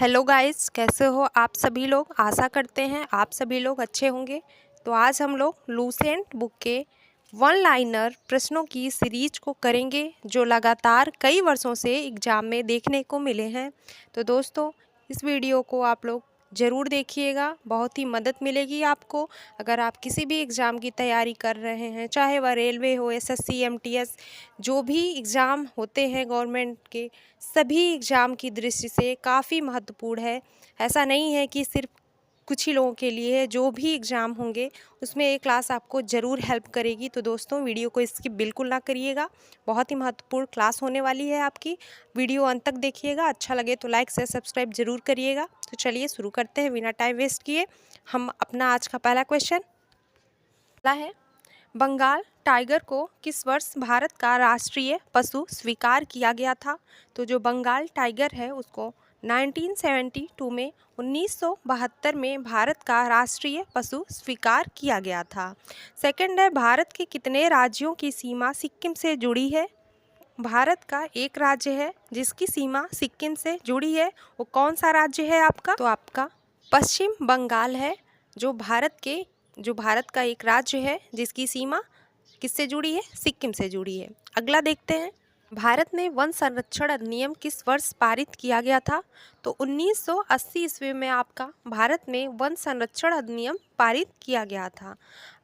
Hello guys, कैसे हो आप सभी लोग। आशा करते हैं आप सभी लोग अच्छे होंगे। तो आज हम लोग लूसेंट बुक के वन लाइनर प्रश्नों की सीरीज को करेंगे जो लगातार कई वर्षों से एग्ज़ाम में देखने को मिले हैं। तो दोस्तों, इस वीडियो को आप लोग ज़रूर देखिएगा, बहुत ही मदद मिलेगी आपको। अगर आप किसी भी एग्ज़ाम की तैयारी कर रहे हैं, चाहे वह रेलवे हो, एसएससी, एमटीएस, जो भी एग्ज़ाम होते हैं गवर्नमेंट के, सभी एग्ज़ाम की दृष्टि से काफ़ी महत्वपूर्ण है। ऐसा नहीं है कि सिर्फ कुछ ही लोगों के लिए है, जो भी एग्ज़ाम होंगे उसमें ये क्लास आपको ज़रूर हेल्प करेगी। तो दोस्तों, वीडियो को स्किप बिल्कुल ना करिएगा, बहुत ही महत्वपूर्ण क्लास होने वाली है आपकी। वीडियो अंत तक देखिएगा, अच्छा लगे तो लाइक शेयर सब्सक्राइब ज़रूर करिएगा। तो चलिए शुरू करते हैं बिना टाइम वेस्ट किए। हम अपना आज का पहला क्वेश्चन है, बंगाल टाइगर को किस वर्ष भारत का राष्ट्रीय पशु स्वीकार किया गया था। तो जो बंगाल टाइगर है उसको 1972 में 1972 में भारत का राष्ट्रीय पशु स्वीकार किया गया था। सेकंड है, भारत के कितने राज्यों की सीमा सिक्किम से जुड़ी है। भारत का एक राज्य है जिसकी सीमा सिक्किम से जुड़ी है, वो कौन सा राज्य है आपका। तो आपका पश्चिम बंगाल है, जो भारत का एक राज्य है जिसकी सीमा किससे जुड़ी है, सिक्किम से जुड़ी है। अगला देखते हैं, भारत में वन संरक्षण अधिनियम किस वर्ष पारित किया गया था। तो 1980 ईस्वी में आपका भारत में वन संरक्षण अधिनियम पारित किया गया था।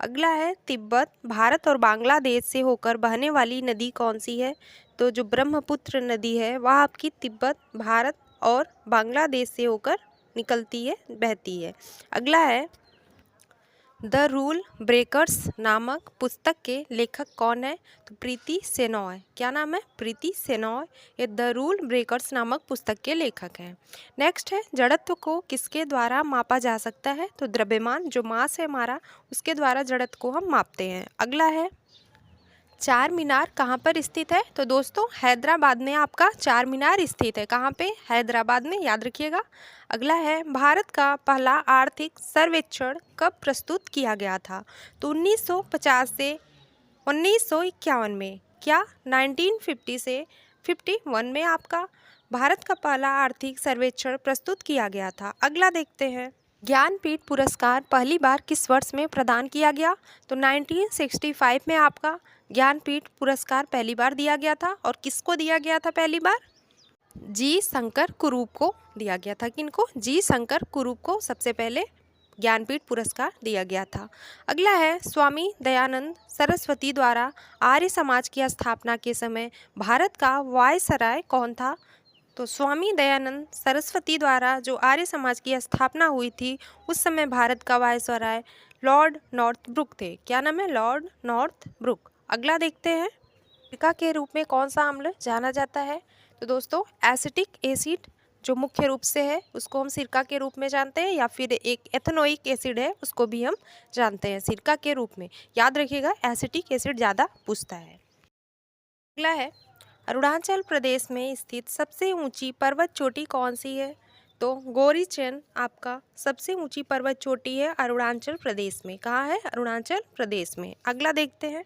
अगला है, तिब्बत, भारत और बांग्लादेश से होकर बहने वाली नदी कौन सी है। तो जो ब्रह्मपुत्र नदी है वह आपकी तिब्बत, भारत और बांग्लादेश से होकर निकलती है, बहती है। अगला है, द रूल ब्रेकर्स नामक पुस्तक के लेखक कौन है। तो प्रीति सेनॉय। क्या नाम है, प्रीति सेनॉय। ये द रूल ब्रेकर्स नामक पुस्तक के लेखक हैं। नेक्स्ट है, जड़त्व को किसके द्वारा मापा जा सकता है। तो द्रव्यमान, जो मास है हमारा, उसके द्वारा जड़त्व को हम मापते हैं। अगला है, चार मीनार कहाँ पर स्थित है। तो दोस्तों, हैदराबाद में आपका चार मीनार स्थित है। कहाँ पे, हैदराबाद में, याद रखिएगा। अगला है, भारत का पहला आर्थिक सर्वेक्षण कब प्रस्तुत किया गया था। तो 1950 से 1951 में। क्या 1950 से 51 में आपका भारत का पहला आर्थिक सर्वेक्षण प्रस्तुत किया गया था। अगला देखते हैं, ज्ञानपीठ पुरस्कार पहली बार किस वर्ष में प्रदान किया गया। तो 1965 में आपका ज्ञानपीठ पुरस्कार पहली बार दिया गया था। और किसको दिया गया था पहली बार, जी शंकर कुरूप को दिया गया था। किनको, जी शंकर कुरूप को सबसे पहले ज्ञानपीठ पुरस्कार दिया गया था। अगला है, स्वामी दयानंद सरस्वती द्वारा आर्य समाज की स्थापना के समय भारत का वायसराय कौन था। तो स्वामी दयानंद सरस्वती द्वारा जो आर्य समाज की स्थापना हुई थी उस समय भारत का वायसराय लॉर्ड नॉर्थब्रुक थे। क्या नाम है, लॉर्ड नॉर्थब्रुक। अगला देखते हैं, सिरका के रूप में कौन सा अम्ल जाना जाता है। तो दोस्तों, एसिटिक एसिड जो मुख्य रूप से है उसको हम सिरका के रूप में जानते हैं, या फिर एक एथेनोइक एसिड है उसको भी हम जानते हैं सिरका के रूप में। याद रखिएगा, एसिटिक एसिड ज़्यादा पूछता है। अगला है, अरुणाचल प्रदेश में स्थित सबसे ऊंची पर्वत चोटी कौन सी है। तो गोरीचैन आपका सबसे ऊंची पर्वत चोटी है अरुणाचल प्रदेश में। कहाँ है, अरुणाचल प्रदेश में। अगला देखते हैं,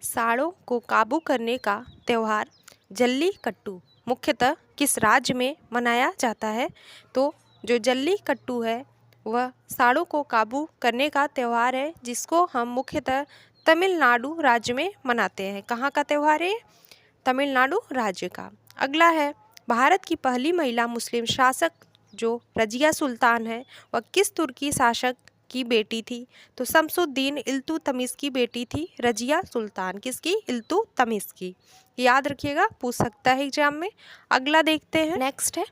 सांडों को काबू करने का त्यौहार जल्लीकट्टू मुख्यतः किस राज्य में मनाया जाता है। तो जो जल्लीकट्टू है वह सांडों को काबू करने का त्यौहार है जिसको हम मुख्यतः तमिलनाडु राज्य में मनाते हैं। कहाँ का त्यौहार है, तमिलनाडु राज्य का। अगला है, भारत की पहली महिला मुस्लिम शासक जो रजिया सुल्तान है वह किस तुर्की शासक की बेटी थी। तो शमसुद्दीन इल्तुतमिश की बेटी थी रजिया सुल्तान। किसकी, इल्तुतमिश की। याद रखिएगा, पूछ सकता है एग्जाम में। अगला देखते हैं, नेक्स्ट है,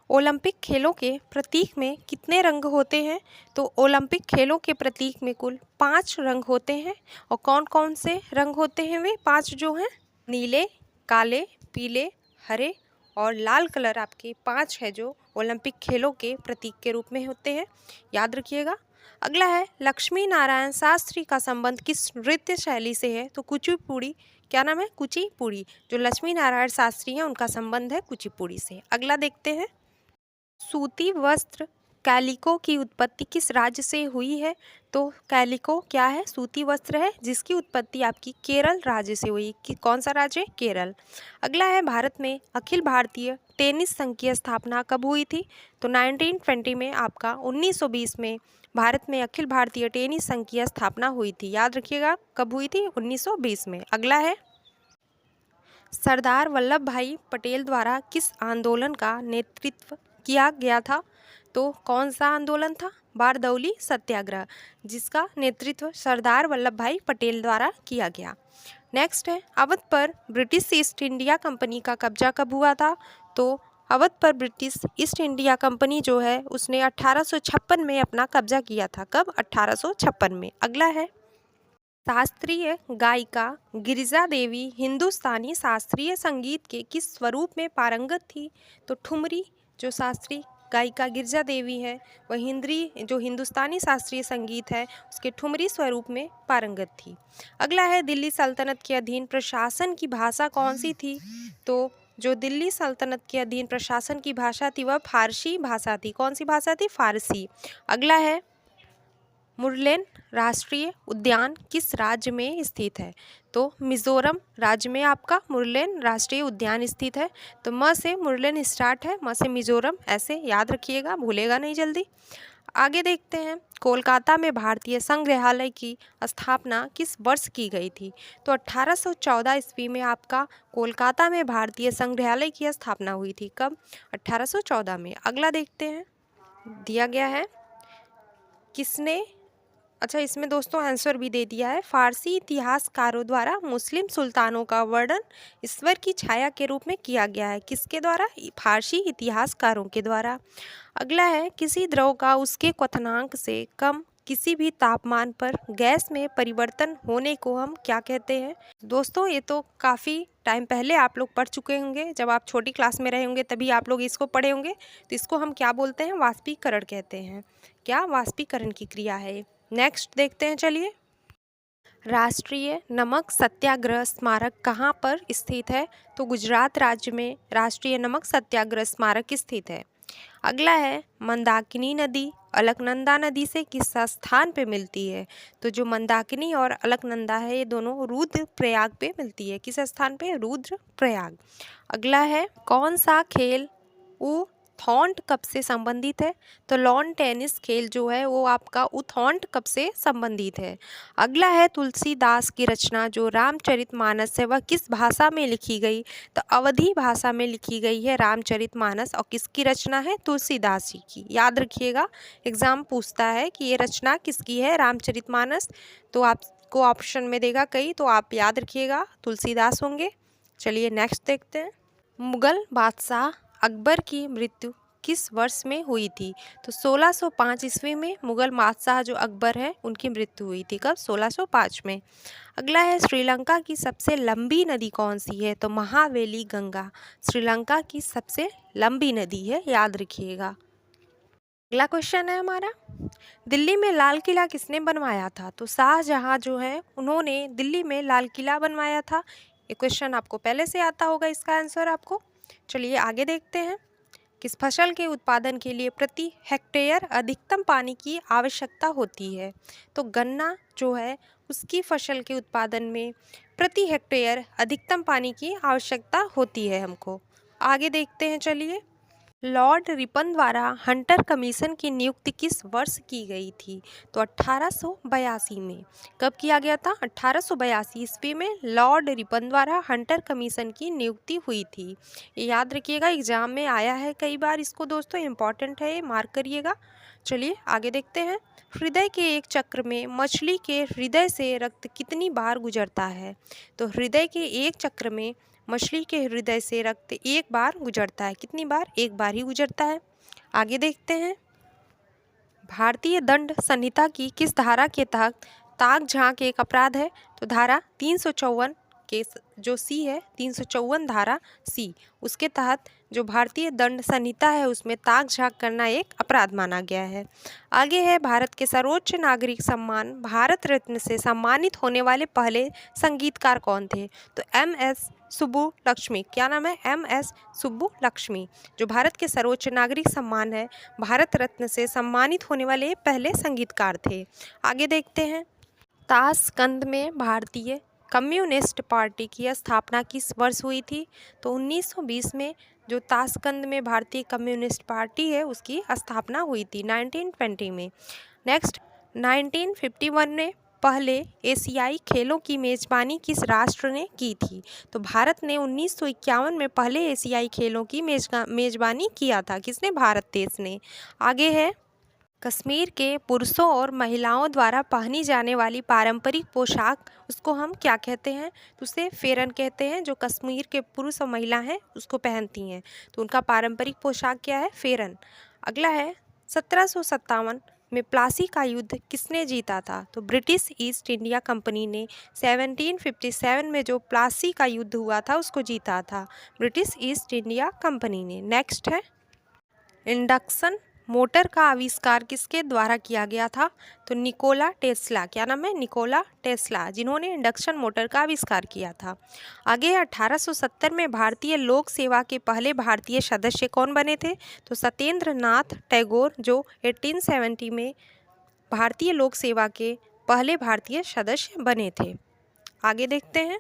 ओलंपिक खेलों के प्रतीक में कितने रंग होते हैं। तो ओलंपिक खेलों के प्रतीक में कुल 5 रंग होते हैं। और कौन कौन से रंग होते हैं वे 5 जो हैं, नीले, काले, पीले, हरे और लाल कलर आपके 5 है जो ओलंपिक खेलों के प्रतीक के रूप में होते हैं। याद रखिएगा। अगला है, लक्ष्मी नारायण शास्त्री का संबंध किस नृत्य शैली से है। तो कुचिपुड़ी। क्या नाम है, कुचिपुड़ी। जो लक्ष्मी नारायण शास्त्री हैं उनका संबंध है कुचिपुड़ी से। अगला देखते हैं, सूती वस्त्र कैलिको की उत्पत्ति किस राज्य से हुई है? तो कैलिको क्या है? सूती वस्त्र है जिसकी उत्पत्ति आपकी केरल राज्य से हुई। कि कौन सा राज्य? केरल। अगला है, भारत में अखिल भारतीय टेनिस संघ की स्थापना कब हुई थी? तो 1920 में आपका 1920 में भारत में अखिल भारतीय टेनिस संघ की स्थापना हुई थी। याद रखिएगा कब हुई थी? 1920 में। अगला है, सरदार वल्लभ भाई पटेल द्वारा किस आंदोलन का नेतृत्व किया गया था? तो कौन सा आंदोलन था? बारदौली सत्याग्रह, जिसका नेतृत्व सरदार वल्लभ भाई पटेल द्वारा किया गया। नेक्स्ट है, अवध पर ब्रिटिश ईस्ट इंडिया कंपनी का कब्जा कब हुआ था? तो अवध पर ब्रिटिश ईस्ट इंडिया कंपनी जो है उसने 1856 में अपना कब्जा किया था। कब? 1856 में। अगला है, शास्त्रीय गायिका गिरिजा देवी हिंदुस्तानी शास्त्रीय संगीत के किस स्वरूप में पारंगत थी? तो ठुमरी। जो शास्त्रीय गायिका गिरिजा देवी है वह हिंदुस्तानी शास्त्रीय संगीत है उसके ठुमरी स्वरूप में पारंगत थी। अगला है, दिल्ली सल्तनत के अधीन प्रशासन की भाषा कौन सी थी? तो जो दिल्ली सल्तनत के अधीन प्रशासन की भाषा थी वह फारसी भाषा थी। कौन सी भाषा थी? फारसी। अगला है, मुरलेन राष्ट्रीय उद्यान किस राज्य में स्थित है? तो मिजोरम राज्य में आपका मुरलेन राष्ट्रीय उद्यान स्थित है। तो म से मुरलेन स्टार्ट है, म से मिजोरम, ऐसे याद रखिएगा, भूलेगा नहीं जल्दी। आगे देखते हैं, कोलकाता में भारतीय संग्रहालय की स्थापना किस वर्ष की गई थी? तो 1814 ईस्वी में आपका कोलकाता में भारतीय संग्रहालय की स्थापना हुई थी। कब? 1814 में। अगला देखते हैं, दिया गया है किसने, अच्छा इसमें दोस्तों आंसर भी दे दिया है, फारसी इतिहासकारों द्वारा मुस्लिम सुल्तानों का वर्णन ईश्वर की छाया के रूप में किया गया है। किसके द्वारा? फारसी इतिहासकारों के द्वारा। अगला है, किसी द्रव का उसके क्वथनांक से कम किसी भी तापमान पर गैस में परिवर्तन होने को हम क्या कहते हैं? दोस्तों ये तो काफ़ी टाइम पहले आप लोग पढ़ चुके होंगे, जब आप छोटी क्लास में रहे होंगे तभी आप लोग इसको पढ़े होंगे। तो इसको हम क्या बोलते हैं? वाष्पीकरण कहते हैं। क्या? वाष्पीकरण की क्रिया है। नेक्स्ट देखते हैं, चलिए। राष्ट्रीय नमक सत्याग्रह स्मारक कहाँ पर स्थित है? तो गुजरात राज्य में राष्ट्रीय नमक सत्याग्रह स्मारक स्थित है। अगला है, मंदाकिनी नदी अलकनंदा नदी से किस स्थान पे मिलती है? तो जो मंदाकिनी और अलकनंदा है ये दोनों रुद्रप्रयाग पे मिलती है। किस स्थान पे? रुद्रप्रयाग। अगला है, कौन सा खेल उथॉन्ट कप से संबंधित है? तो लॉन टेनिस खेल जो है वो आपका उथॉन्ट कप से संबंधित है। अगला है, तुलसीदास की रचना जो रामचरितमानस है वह किस भाषा में लिखी गई? तो अवधी भाषा में लिखी गई है रामचरितमानस। और किसकी रचना है? तुलसीदास जी की। याद रखिएगा, एग्जाम पूछता है कि ये रचना किसकी है रामचरितमानस, तो आपको ऑप्शन में देगा कई, तो आप याद रखिएगा तुलसीदास होंगे। चलिए नेक्स्ट देखते हैं, मुगल बादशाह अकबर की मृत्यु किस वर्ष में हुई थी? तो 1605 ईस्वी में मुगल बादशाह जो अकबर है उनकी मृत्यु हुई थी। कब? 1605 में। अगला है, श्रीलंका की सबसे लंबी नदी कौन सी है? तो महावेली गंगा श्रीलंका की सबसे लंबी नदी है, याद रखिएगा। अगला क्वेश्चन है हमारा, दिल्ली में लाल किला किसने बनवाया था? तो शाहजहां जो है उन्होंने दिल्ली में लाल किला बनवाया था। ये क्वेश्चन आपको पहले से आता होगा, इसका आंसर आपको। चलिए आगे देखते हैं, किस फसल के उत्पादन के लिए प्रति हेक्टेयर अधिकतम पानी की आवश्यकता होती है? तो गन्ना जो है उसकी फसल के उत्पादन में प्रति हेक्टेयर अधिकतम पानी की आवश्यकता होती है हमको। आगे देखते हैं, चलिए। लॉर्ड रिपन द्वारा हंटर कमीशन की नियुक्ति किस वर्ष की गई थी? तो 1882 में। कब किया गया था? 1882 ईस्वी में लॉर्ड रिपन द्वारा हंटर कमीशन की नियुक्ति हुई थी। ये याद रखिएगा, एग्जाम में आया है कई बार इसको दोस्तों, इम्पॉर्टेंट है, ये मार्क करिएगा। चलिए आगे देखते हैं, हृदय के एक चक्र में मछली के हृदय से रक्त कितनी बार गुजरता है? तो हृदय के एक चक्र में मछली के हृदय से रक्त एक बार गुजरता है। कितनी बार? एक बार ही गुजरता है। आगे देखते हैं, भारतीय दंड संहिता की किस धारा के तहत ताक झांक एक अपराध है? तो धारा 354 के जो सी है, 354 धारा सी, उसके तहत जो भारतीय दंड संहिता है उसमें ताक झांक करना एक अपराध माना गया है। आगे है, भारत के सर्वोच्च नागरिक सम्मान भारत रत्न से सम्मानित होने वाले पहले संगीतकार कौन थे? तो MS सुब्बुलक्ष्मी। क्या नाम है? MS सुब्बुलक्ष्मी, जो भारत के सर्वोच्च नागरिक सम्मान है भारत रत्न से सम्मानित होने वाले पहले संगीतकार थे। आगे देखते हैं। ताशकंद में भारतीय कम्युनिस्ट पार्टी की स्थापना किस वर्ष हुई थी? तो 1920 में जो ताशकंद में भारतीय कम्युनिस्ट पार्टी है उसकी स्थापना हुई थी 1920 में। नेक्स्ट, 1951 में पहले एशियाई खेलों की मेज़बानी किस राष्ट्र ने की थी? तो भारत ने 1951 में पहले एशियाई खेलों की मेज़बानी किया था। किसने? भारत देश ने। आगे है, कश्मीर के पुरुषों और महिलाओं द्वारा पहनी जाने वाली पारंपरिक पोशाक, उसको हम क्या कहते हैं? तो उसे फेरन कहते हैं। जो कश्मीर के पुरुष और महिला हैं उसको पहनती हैं, तो उनका पारंपरिक पोशाक क्या है? फेरन। अगला है, 1757 में प्लासी का युद्ध किसने जीता था? तो ब्रिटिश ईस्ट इंडिया कंपनी ने 1757 में जो प्लासी का युद्ध हुआ था उसको जीता था ब्रिटिश ईस्ट इंडिया कंपनी ने। नेक्स्ट है, इंडक्शन मोटर का आविष्कार किसके द्वारा किया गया था? तो निकोला टेस्ला। क्या नाम है? निकोला टेस्ला, जिन्होंने इंडक्शन मोटर का आविष्कार किया था। आगे 1870 में भारतीय लोक सेवा के पहले भारतीय सदस्य कौन बने थे? तो सत्येंद्र नाथ टैगोर, जो 1870 में भारतीय लोक सेवा के पहले भारतीय सदस्य बने थे। आगे देखते हैं।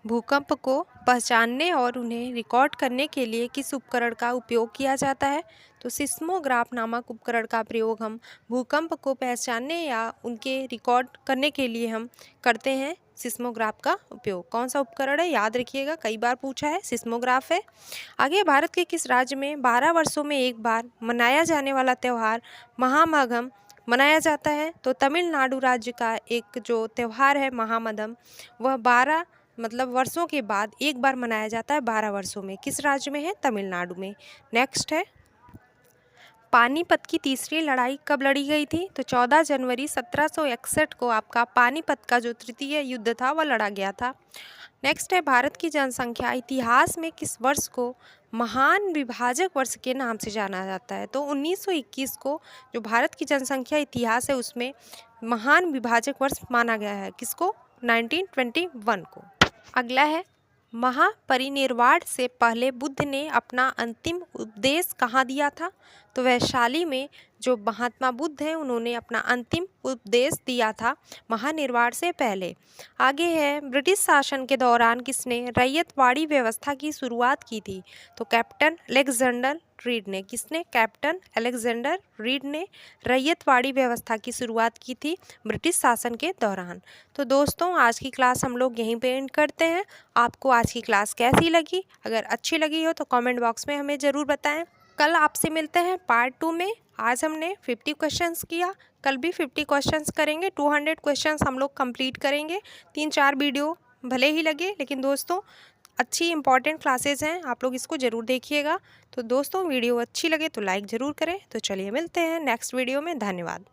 भूकंप को पहचानने और उन्हें रिकॉर्ड करने के लिए किस उपकरण का उपयोग किया जाता है? तो सिस्मोग्राफ नामक उपकरण का प्रयोग हम भूकंप को पहचानने या उनके रिकॉर्ड करने के लिए हम करते हैं सिस्मोग्राफ का उपयोग। कौन सा उपकरण है? याद रखिएगा, कई बार पूछा है, सिस्मोग्राफ है। आगे, भारत के किस राज्य में 12 वर्षों में एक बार मनाया जाने वाला त्यौहार महामघम मनाया जाता है? तो तमिलनाडु राज्य का एक जो त्यौहार है महामघम, वह 12 वर्षों के बाद एक बार मनाया जाता है, 12 वर्षों में। किस राज्य में है? तमिलनाडु में। नेक्स्ट है, पानीपत की तीसरी लड़ाई कब लड़ी गई थी? तो 14 जनवरी 1761 को आपका पानीपत का जो तृतीय युद्ध था वह लड़ा गया था। नेक्स्ट है, भारत की जनसंख्या इतिहास में किस वर्ष को महान विभाजक वर्ष के नाम से जाना जाता है? तो 1921 को जो भारत की जनसंख्या इतिहास है उसमें महान विभाजक वर्ष माना गया है। किसको? 1921 को। अगला है, महापरिनिर्वाण से पहले बुद्ध ने अपना अंतिम उपदेश कहाँ दिया था? तो वैशाली में जो महात्मा बुद्ध हैं उन्होंने अपना अंतिम उपदेश दिया था महानिर्वाण से पहले। आगे है, ब्रिटिश शासन के दौरान किसने रैयतवाड़ी व्यवस्था की शुरुआत की थी? तो कैप्टन अलेक्जेंडर रीड ने। किसने? कैप्टन अलेक्जेंडर रीड ने रैयतवाड़ी व्यवस्था की शुरुआत की थी ब्रिटिश शासन के दौरान। तो दोस्तों, आज की क्लास हम लोग यहीं पे एंड करते हैं। आपको आज की क्लास कैसी लगी? अगर अच्छी लगी हो तो कमेंट बॉक्स में हमें ज़रूर बताएं। कल आपसे मिलते हैं पार्ट 2 में। आज हमने 50 क्वेश्चंस किया, कल भी 50 क्वेश्चंस करेंगे। 200 क्वेश्चंस हम लोग कंप्लीट करेंगे। 3-4 वीडियो भले ही लगे, लेकिन दोस्तों अच्छी इंपॉर्टेंट क्लासेस हैं, आप लोग इसको ज़रूर देखिएगा। तो दोस्तों, वीडियो अच्छी लगे तो लाइक ज़रूर करें। तो चलिए मिलते हैं नेक्स्ट वीडियो में। धन्यवाद।